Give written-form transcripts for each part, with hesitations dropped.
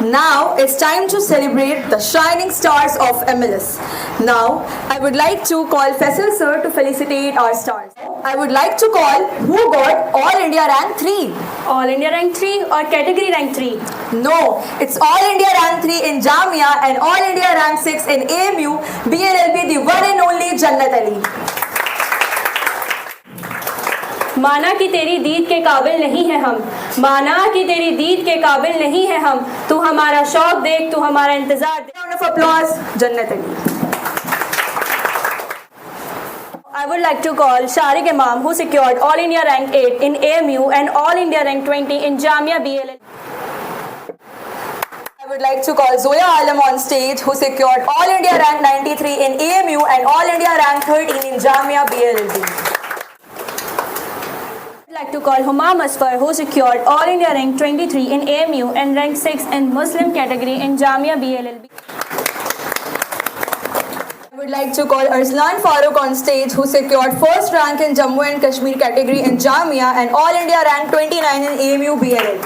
Now it's time to celebrate the shining stars of MLS. Now I would like to call Faisal sir to felicitate our stars. I would like to call who got All India rank 3. All India rank 3 or category rank 3? No, it's All India rank 3 in Jamia and All India rank 6 in AMU, BLLB, the one and only Jannat Ali. माना कि तेरी दीद के काबिल नहीं है हम, माना कि तेरी दीद के काबिल नहीं है हम, तू हमारा शौक देख, तू हमारा इंतजार देख. Round of applause, Jannat Ali. I would like to call Sharik Imam, who secured All India rank 8 in AMU and All India rank 20 in Jamia BLL. I would like to call Zoya Alam on stage, who secured All India rank 93 in AMU and All India rank 13 in Jamia BLLB. I would like to call Humam Asfar, who secured All India rank 23 in AMU and rank 6 in Muslim category in Jamia BLLB. I would like to call Arslan Farooq on stage, who secured first rank in Jammu and Kashmir category in Jamia and All India rank 29 in AMU BLLB.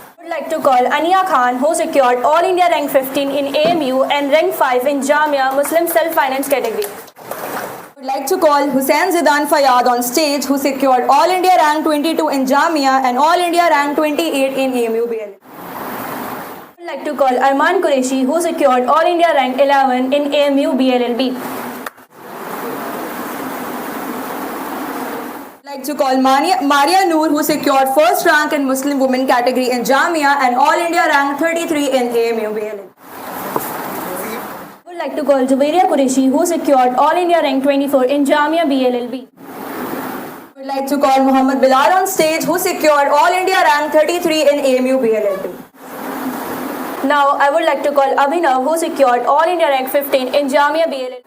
I would like to call Ania Khan, who secured All India rank 15 in AMU and rank 5 in Jamia Muslim self-finance category. I would like to call Hussain Zidan Fayyad on stage, who secured All India rank 22 in Jamia and All India rank 28 in AMU BLLB. I would like to call Arman Qureshi, who secured All India rank 11 in AMU BLLB. I would like to call Maria Noor, who secured first rank in Muslim women category in Jamia and All India rank 33 in AMU BLLB. I would like to call Jubaria Qureshi, who secured All India rank 24 in Jamia BLLB. I would like to call Muhammad Bilal on stage, who secured All India rank 33 in AMU BLLB. Now I would like to call Abhinav, who secured All India rank 15 in Jamia BLLB.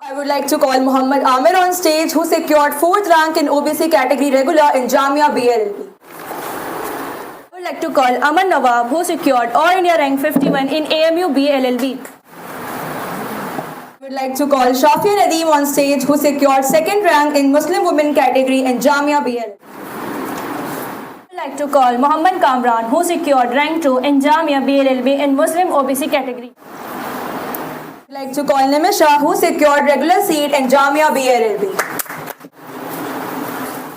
I would like to call Muhammad Amir on stage, who secured 4th rank in OBC category regular in Jamia BLLB. I would like to call Aman Nawab, who secured All India rank 51 in AMU BLLB. I would like to call Shafia Nadeem on stage, who secured 2nd rank in Muslim women category in Jamia BLLB. I would like to call Muhammad Kamran, who secured rank 2 in Jamia BLLB in Muslim OBC category. I would like to call Nimisha, who secured regular seat in Jamia BLLB.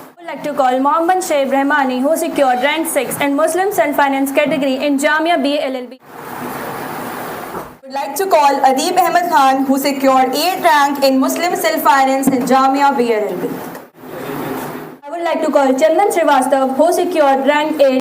I would like to call Mohammad Shaib Rahmani, who secured rank 6 in Muslim self-finance category in Jamia BLLB. I would like to call Adeeb Ahmed Khan, who secured 8th rank in Muslim self-finance in Jamia BLLB. I would like to call Chandan Srivastav, who secured rank 8